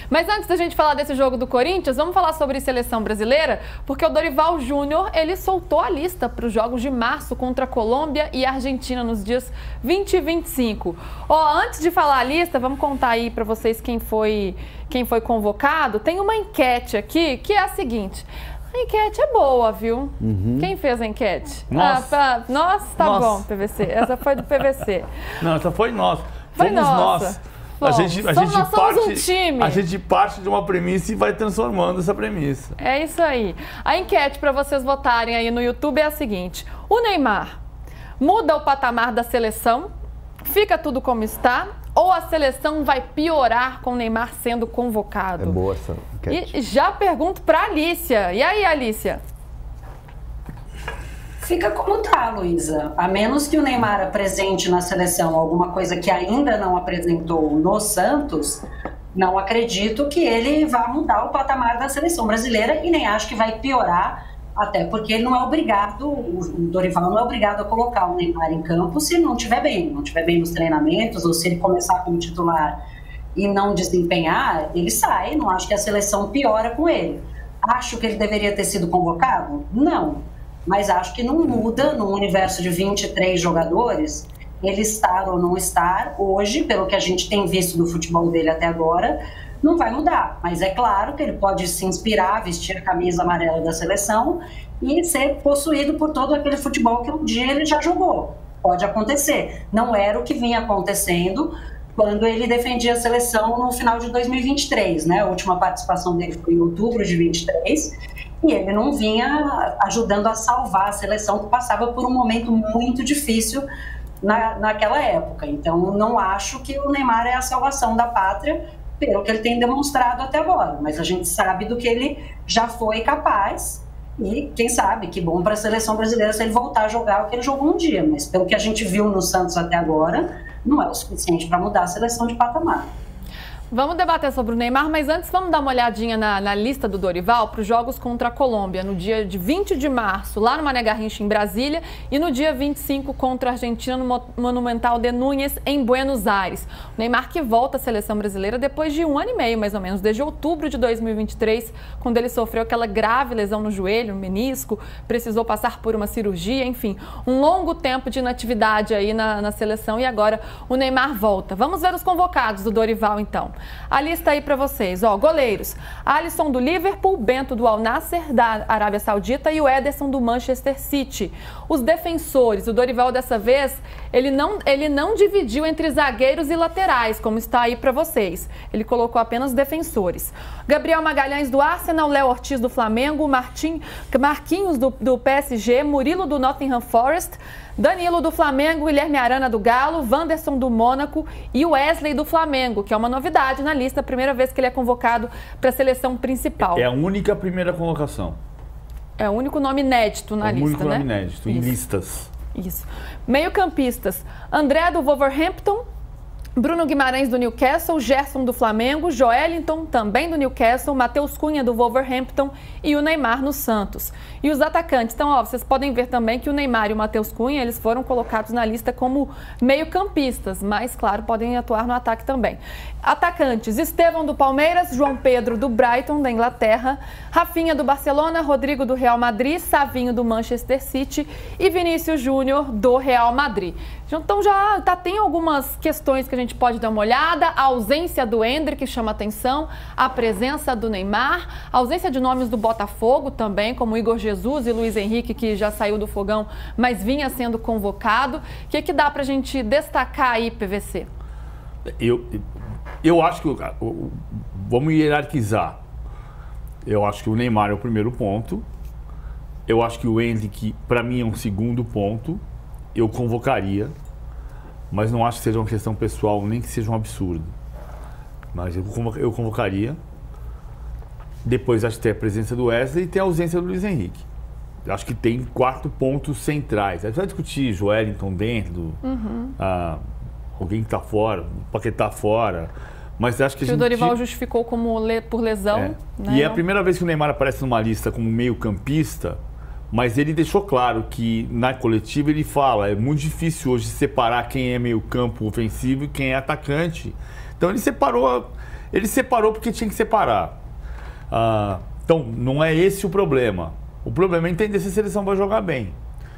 Mas antes da gente falar desse jogo do Corinthians, vamos falar sobre seleção brasileira, porque o Dorival Júnior, ele soltou a lista para os jogos de março contra a Colômbia e a Argentina nos dias 20 e 25. Antes de falar a lista, vamos contar aí para vocês quem foi convocado. Tem uma enquete aqui que é a seguinte: a enquete é boa, viu? Quem fez a enquete? Nossa. Nossa, tá bom, PVC. Essa foi do PVC. Não, essa foi nossa. Foi Fomos nossa. nós. Nós somos um time. A gente parte de uma premissa e vai transformando essa premissa. É isso aí. A enquete para vocês votarem aí no YouTube é a seguinte: o Neymar muda o patamar da seleção? Fica tudo como está? Ou a seleção vai piorar com o Neymar sendo convocado? É boa essa enquete. E já pergunto para Alícia. E aí, Alícia? Fica como tá, Luísa. A menos que o Neymar apresente na seleção alguma coisa que ainda não apresentou no Santos, não acredito que ele vá mudar o patamar da seleção brasileira e nem acho que vai piorar, até porque ele não é obrigado, o Dorival não é obrigado a colocar o Neymar em campo se não estiver bem nos treinamentos, ou se ele começar como titular e não desempenhar, ele sai. Não acho que a seleção piora com ele. Acho que ele deveria ter sido convocado? Não. Mas acho que não muda no universo de 23 jogadores, ele estar ou não estar. Hoje, pelo que a gente tem visto do futebol dele até agora, não vai mudar. Mas é claro que ele pode se inspirar, vestir a camisa amarela da seleção e ser possuído por todo aquele futebol que um dia ele já jogou. Pode acontecer. Não era o que vinha acontecendo quando ele defendia a seleção no final de 2023, né? A última participação dele foi em outubro de 23. E ele não vinha ajudando a salvar a seleção, que passava por um momento muito difícil naquela época. Então, não acho que o Neymar é a salvação da pátria, pelo que ele tem demonstrado até agora. Mas a gente sabe do que ele já foi capaz. E quem sabe, que bom para a seleção brasileira se ele voltar a jogar o que ele jogou um dia. Mas pelo que a gente viu no Santos até agora, não é o suficiente para mudar a seleção de patamar. Vamos debater sobre o Neymar, mas antes vamos dar uma olhadinha na lista do Dorival para os jogos contra a Colômbia, no dia de 20 de março, lá no Mané Garrincha, em Brasília, e no dia 25 contra a Argentina, no Monumental de Núñez, em Buenos Aires. O Neymar que volta à seleção brasileira depois de 1 ano e meio, mais ou menos, desde outubro de 2023, quando ele sofreu aquela grave lesão no joelho, no menisco, precisou passar por uma cirurgia, enfim, um longo tempo de inatividade aí na seleção, e agora o Neymar volta. Vamos ver os convocados do Dorival, então. A lista aí para vocês, goleiros: Alisson do Liverpool, Bento do Al Nassr da Arábia Saudita e o Ederson do Manchester City. Os defensores: o Dorival dessa vez, ele não dividiu entre zagueiros e laterais, como está aí para vocês. Ele colocou apenas defensores. Gabriel Magalhães do Arsenal, Léo Ortiz do Flamengo, Marquinhos do PSG, Murilo do Nottingham Forest, Danilo do Flamengo, Guilherme Arana do Galo, Wanderson do Mônaco e Wesley do Flamengo, que é uma novidade na lista, a primeira vez que ele é convocado para a seleção principal. É a única primeira convocação. É o único nome inédito na lista, né? O único nome inédito, em listas. Isso. Meio-campistas: André do Wolverhampton, Bruno Guimarães do Newcastle, Gerson do Flamengo, Joelinton também do Newcastle, Matheus Cunha do Wolverhampton e o Neymar no Santos. E os atacantes, então, vocês podem ver também que o Neymar e o Matheus Cunha, eles foram colocados na lista como meio-campistas, mas, claro, podem atuar no ataque também. Atacantes: Estevão do Palmeiras, João Pedro do Brighton, da Inglaterra, Rafinha do Barcelona, Rodrigo do Real Madrid, Savinho do Manchester City e Vinícius Júnior do Real Madrid. Então tem algumas questões que a gente pode dar uma olhada. A ausência do Endrick chama atenção, a presença do Neymar, a ausência de nomes do Botafogo também, como Igor Jesus e Luiz Henrique, que já saiu do fogão, mas vinha sendo convocado. O que dá pra gente destacar aí, PVC? Eu acho que vamos hierarquizar. Eu acho que o Neymar é o primeiro ponto. Eu acho que o Endrick, para mim, é um segundo ponto. Eu convocaria, mas não acho que seja uma questão pessoal, nem que seja um absurdo. Mas eu convocaria. Depois acho que tem a presença do Wesley e tem a ausência do Luiz Henrique. Eu acho que tem 4 pontos centrais. A gente vai discutir Joelinton dentro, alguém que está fora, o Paquetá fora. Mas acho que o Dorival justificou como por lesão. É. Né? E é a primeira vez que o Neymar aparece numa lista como meio-campista. Mas ele deixou claro que na coletiva ele fala, é muito difícil hoje separar quem é meio campo ofensivo e quem é atacante. Então ele separou, Ele separou porque tinha que separar. Então, não é esse o problema. O problema é entender se a seleção vai jogar bem.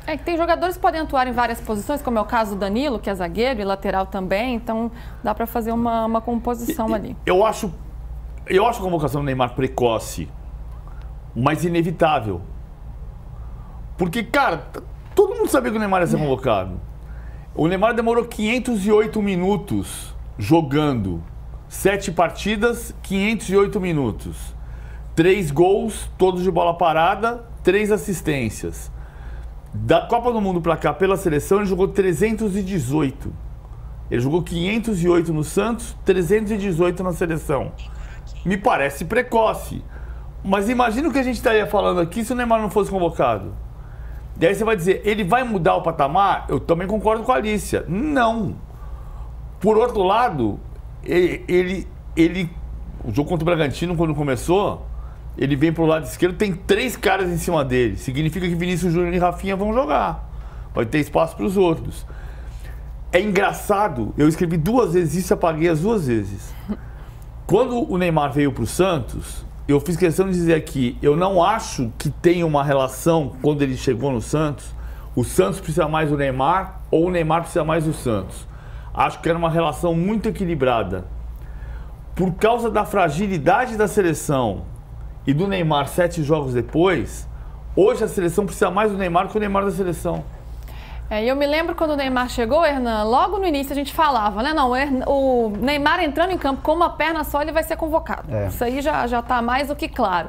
É que tem jogadores que podem atuar em várias posições, como é o caso do Danilo, que é zagueiro e lateral também, então dá para fazer uma composição ali. Eu acho a convocação do Neymar precoce, mas inevitável. Porque, cara, todo mundo sabia que o Neymar ia ser convocado. O Neymar demorou 508 minutos jogando. 7 partidas, 508 minutos. 3 gols, todos de bola parada, 3 assistências. Da Copa do Mundo pra cá, pela seleção, ele jogou 318. Ele jogou 508 no Santos, 318 na seleção. Me parece precoce. Mas imagina o que a gente estaria falando aqui se o Neymar não fosse convocado. E aí você vai dizer, ele vai mudar o patamar? Eu também concordo com a Alicia. Não. Por outro lado, o jogo contra o Bragantino, quando começou, ele vem pro lado esquerdo, tem 3 caras em cima dele. Significa que Vinícius Júnior e Rafinha vão jogar. Vai ter espaço para os outros. É engraçado, eu escrevi 2 vezes isso e apaguei as 2 vezes. Quando o Neymar veio pro Santos, eu fiz questão de dizer aqui, eu não acho que tenha uma relação, quando ele chegou no Santos, o Santos precisa mais do Neymar ou o Neymar precisa mais do Santos. Acho que era uma relação muito equilibrada. Por causa da fragilidade da seleção e do Neymar 7 jogos depois, hoje a seleção precisa mais do Neymar que o Neymar da seleção. Eu me lembro quando o Neymar chegou, Hernan, logo no início a gente falava, né? Não, o Neymar entrando em campo com uma perna só, ele vai ser convocado. Isso aí já está mais do que claro.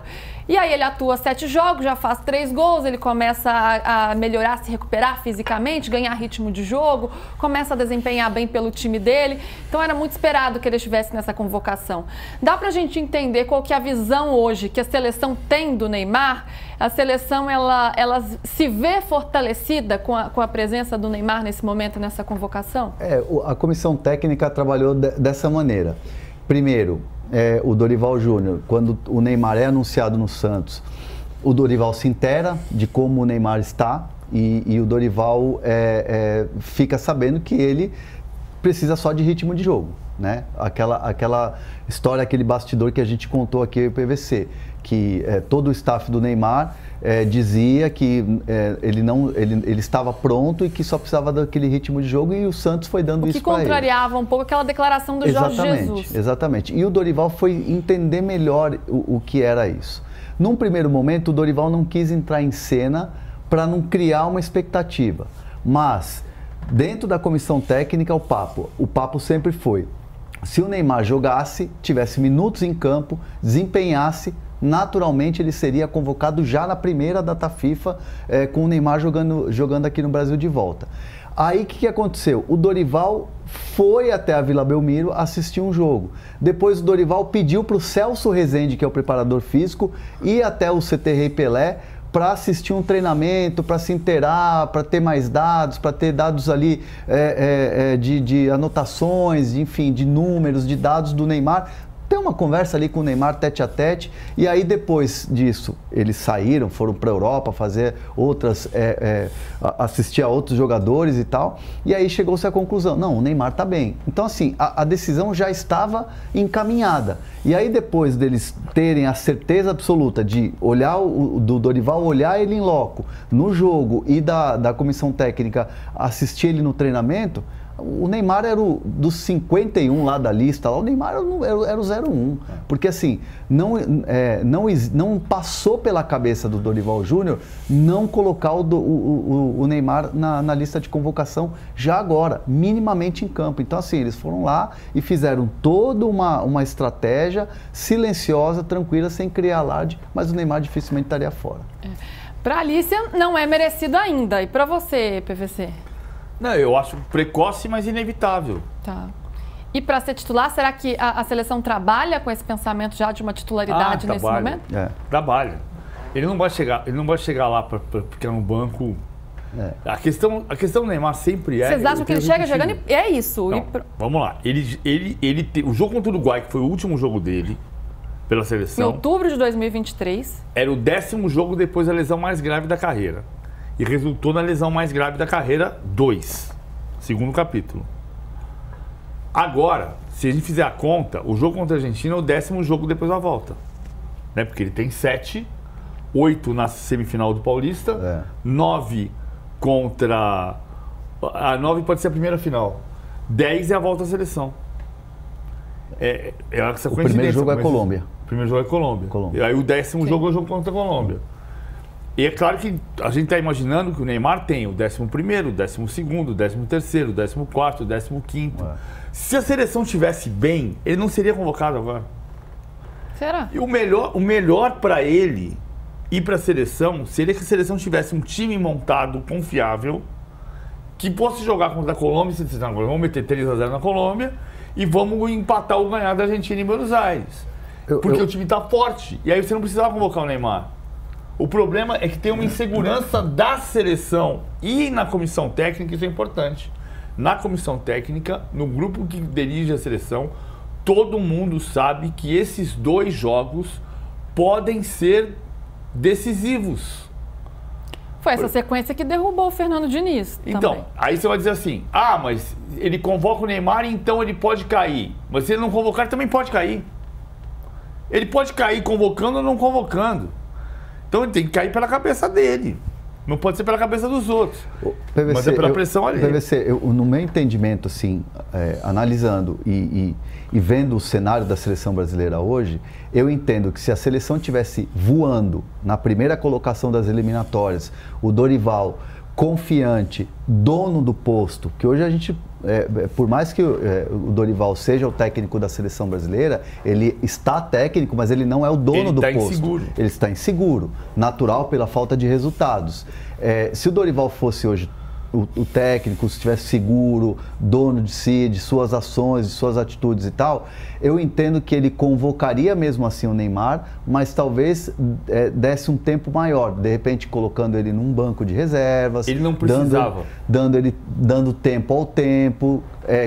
E aí ele atua 7 jogos, já faz 3 gols, ele começa a melhorar, se recuperar fisicamente, ganhar ritmo de jogo, começa a desempenhar bem pelo time dele. Então era muito esperado que ele estivesse nessa convocação. Dá pra gente entender qual que é a visão hoje que a seleção tem do Neymar? A seleção, ela se vê fortalecida com a presença do Neymar nesse momento, nessa convocação? A comissão técnica trabalhou dessa maneira. Primeiro, o Dorival Júnior, quando o Neymar é anunciado no Santos, o Dorival se intera de como o Neymar está e o Dorival fica sabendo que ele precisa só de ritmo de jogo, né? Aquela história, aquele bastidor que a gente contou aqui no PVC, que todo o staff do Neymar dizia que ele estava pronto e que só precisava daquele ritmo de jogo, e o Santos foi dando isso para ele. O que contrariava um pouco aquela declaração do Jorge Jesus. Exatamente. E o Dorival foi entender melhor o que era isso. Num primeiro momento, o Dorival não quis entrar em cena para não criar uma expectativa. Mas, dentro da comissão técnica, o papo sempre foi: se o Neymar jogasse, tivesse minutos em campo, desempenhasse, naturalmente ele seria convocado já na primeira data FIFA, com o Neymar jogando aqui no Brasil de volta. Aí o que aconteceu? O Dorival foi até a Vila Belmiro assistir um jogo. Depois o Dorival pediu para o Celso Rezende, que é o preparador físico, ir até o CT Rei Pelé para assistir um treinamento, para se inteirar, para ter mais dados, para ter dados ali de anotações, enfim, de números, de dados do Neymar. Ter uma conversa ali com o Neymar tete a tete, e aí depois disso eles saíram, foram para a Europa fazer outras, assistir a outros jogadores e tal, e aí chegou-se à conclusão: não, o Neymar está bem. Então assim, a decisão já estava encaminhada, e aí depois deles terem a certeza absoluta de olhar, do Dorival olhar ele em loco, no jogo, e da comissão técnica assistir ele no treinamento, o Neymar era dos 51 lá da lista, o Neymar era o 01. Porque assim, não passou pela cabeça do Dorival Júnior não colocar o Neymar na lista de convocação já agora, minimamente em campo. Então assim, eles foram lá e fizeram toda uma estratégia silenciosa, tranquila, sem criar alarde, mas o Neymar dificilmente estaria fora. Para a Alicia não é merecido ainda. E para você, PVC? Não, eu acho precoce, mas inevitável. Tá. E para ser titular, será que a seleção trabalha com esse pensamento já de uma titularidade nesse momento? Trabalha. Ele não vai chegar lá para ficar no banco. A questão do Neymar sempre Vocês acham que ele chega jogando e é isso? Não, vamos lá. O jogo contra o Uruguai, que foi o último jogo dele pela seleção, em outubro de 2023, era o 10º jogo depois da lesão mais grave da carreira. E resultou na lesão mais grave da carreira 2, segundo capítulo. Agora, se a gente fizer a conta, o jogo contra a Argentina é o 10º jogo depois da volta. Né? Porque ele tem 7, 8 na semifinal do Paulista, 9 contra... A 9 pode ser a primeira final. 10 é a volta à seleção. Essa o primeiro jogo é a Colômbia. O primeiro jogo é Colômbia. E aí o 10º jogo é o jogo contra a Colômbia. E é claro que a gente está imaginando que o Neymar tem o 11º, o 12º, o 13º, o 14º, o 15º. Se a seleção estivesse bem, ele não seria convocado agora. Será? E o melhor para ele ir para a seleção seria que a seleção tivesse um time montado, confiável, que fosse jogar contra a Colômbia, se disser, vamos meter 3-0 na Colômbia e vamos empatar ou ganhar da Argentina em Buenos Aires. Porque o time está forte. E aí você não precisava convocar o Neymar. O problema é que tem uma insegurança da seleção e na comissão técnica, isso é importante. Na comissão técnica, no grupo que dirige a seleção, todo mundo sabe que esses 2 jogos podem ser decisivos. Foi essa sequência que derrubou o Fernando Diniz. Então, também. aí você vai dizer assim, mas ele convoca o Neymar, então ele pode cair. Mas se ele não convocar, ele também pode cair. Ele pode cair convocando ou não convocando. Então ele tem que cair pela cabeça dele. Não pode ser pela cabeça dos outros. PVC, mas é pela pressão ali. PVC, no meu entendimento, assim, analisando e vendo o cenário da seleção brasileira hoje, eu entendo que se a seleção estivesse voando na primeira colocação das eliminatórias, o Dorival confiante, dono do posto, que hoje a gente, por mais que o Dorival seja o técnico da seleção brasileira, ele está técnico, mas ele não é o dono do posto. Inseguro. Ele está inseguro, natural pela falta de resultados. Se o Dorival fosse hoje o técnico, se estivesse seguro, dono de si, de suas ações, de suas atitudes e tal, eu entendo que ele convocaria mesmo assim o Neymar, mas talvez desse um tempo maior, de repente colocando ele num banco de reservas. Ele não precisava. Dando tempo ao tempo,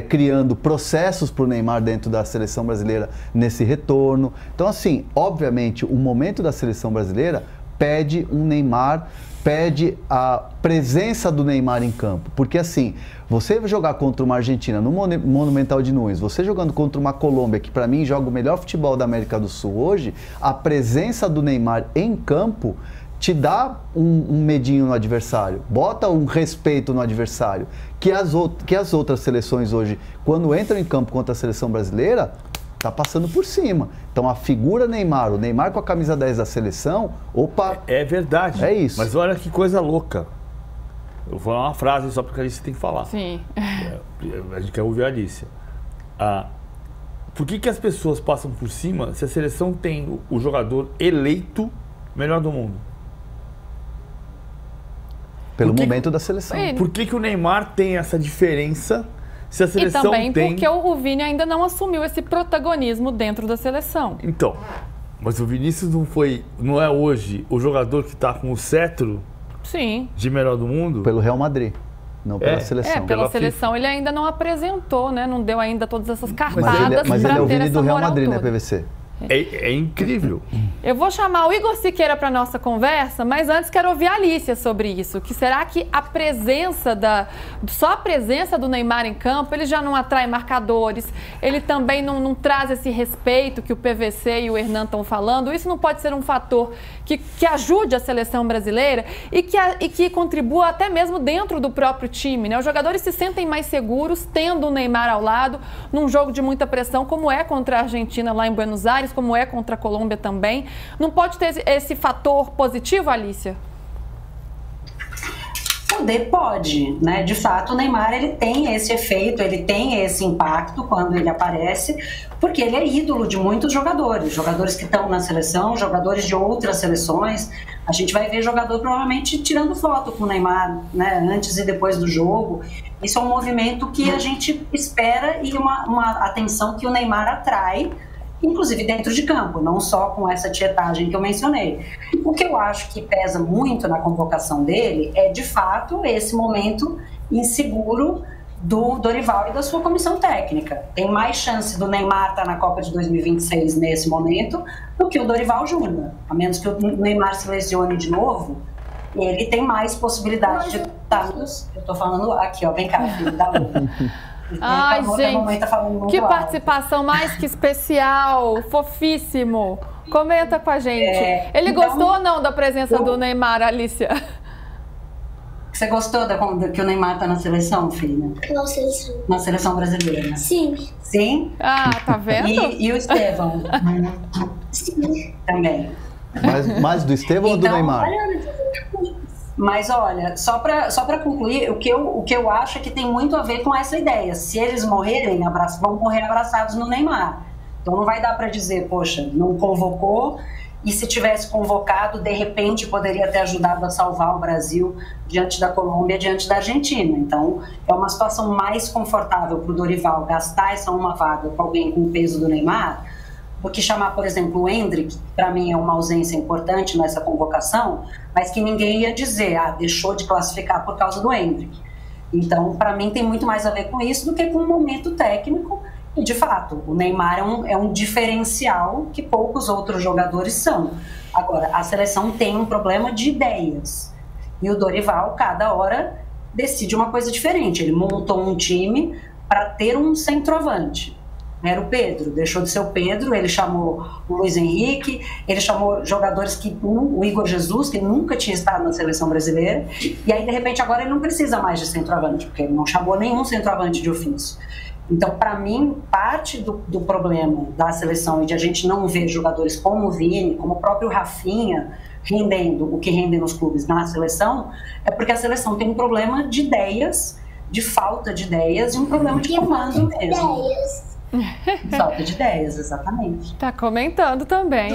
criando processos para o Neymar dentro da seleção brasileira nesse retorno. Então, assim, obviamente, o momento da seleção brasileira pede um Neymar, pede a presença do Neymar em campo. Porque assim, você jogar contra uma Argentina no Monumental de Nunes, você jogando contra uma Colômbia, que para mim joga o melhor futebol da América do Sul hoje, a presença do Neymar em campo te dá um medinho no adversário, bota um respeito no adversário, que as outras seleções hoje, quando entram em campo contra a seleção brasileira, tá passando por cima. Então a figura Neymar, o Neymar com a camisa 10 da seleção, opa... É verdade. É isso. Mas olha que coisa louca. Eu vou falar uma frase só porque a Alice tem que falar. Sim. A gente quer ouvir a Alice. Por que as pessoas passam por cima se a seleção tem o jogador eleito melhor do mundo? Pelo momento da seleção. Por que o Neymar tem essa diferença se a seleção e também tem... porque o Vini ainda não assumiu esse protagonismo dentro da seleção. Então, mas o Vinícius não é hoje o jogador que está com o cetro de melhor do mundo? Pelo Real Madrid, não pela seleção. Pela seleção ele ainda não apresentou, né? Não deu ainda todas essas cartadas para ter essa moral toda. Mas ele é o Vini do Real Madrid, né, PVC? É incrível. Eu vou chamar o Igor Siqueira para nossa conversa, mas antes quero ouvir a Alicia sobre isso. Que será que só a presença do Neymar em campo, ele já não atrai marcadores, ele também não traz esse respeito que o PVC e o Hernan estão falando? Isso não pode ser um fator que ajude a seleção brasileira e que contribua até mesmo dentro do próprio time, né? Os jogadores se sentem mais seguros tendo o Neymar ao lado num jogo de muita pressão, como é contra a Argentina lá em Buenos Aires, como é contra a Colômbia também. Não pode ter esse fator positivo, Alicia? Poder pode, né? De fato, o Neymar ele tem esse efeito, ele tem esse impacto quando ele aparece, porque ele é ídolo de muitos jogadores que estão na seleção, jogadores de outras seleções. A gente vai ver jogador provavelmente tirando foto com o Neymar, né? Antes e depois do jogo. Isso é um movimento que a gente espera e uma atenção que o Neymar atrai, inclusive dentro de campo, não só com essa tietagem que eu mencionei. O que eu acho que pesa muito na convocação dele é, de fato, esse momento inseguro do Dorival e da sua comissão técnica. Tem mais chance do Neymar estar na Copa de 2026 nesse momento do que o Dorival Júnior. A menos que o Neymar se lesione de novo, ele tem mais possibilidade de estar... Eu estou falando aqui, ó, vem cá, filho da Lula. Ai, gente, Tá falando que alto. participação mais que especial, fofíssimo. Comenta com a gente. Ele então, gostou ou não da presença do Neymar, Alicia? Você gostou que o Neymar tá na seleção, filha? Qual seleção? Na seleção brasileira? Sim. Sim? Ah, tá vendo? E o Estevão? Sim. Também. Mais do Estevão ou do Então, Neymar? Mas olha, só para concluir, o que eu acho é que tem muito a ver com essa ideia. Se eles morrerem, vão morrer abraçados no Neymar. Então não vai dar para dizer, poxa, não convocou, e se tivesse convocado, de repente poderia ter ajudado a salvar o Brasil diante da Colômbia, diante da Argentina. Então é uma situação mais confortável para o Dorival gastar essa uma vaga com alguém com o peso do Neymar, do que chamar, por exemplo, o Endrick, que para mim é uma ausência importante nessa convocação, mas que ninguém ia dizer, deixou de classificar por causa do Endrick. Então, para mim, tem muito mais a ver com isso do que com o momento técnico. E, de fato, o Neymar é um diferencial que poucos outros jogadores são. Agora, a seleção tem um problema de ideias. E o Dorival, cada hora, decide uma coisa diferente. Ele montou um time para ter um centroavante. Era o Pedro, deixou de ser o Pedro, ele chamou o Luiz Henrique, ele chamou jogadores o Igor Jesus, que nunca tinha estado na seleção brasileira, e aí de repente agora ele não precisa mais de centroavante, porque ele não chamou nenhum centroavante de ofício. Então, para mim, parte do problema da seleção e de a gente não ver jogadores como o Vini, como o próprio Rafinha, rendendo o que rendem nos clubes na seleção, é porque a seleção tem um problema de ideias, de falta de ideias e um problema de comando mesmo. Falta de ideias, exatamente. Tá comentando também.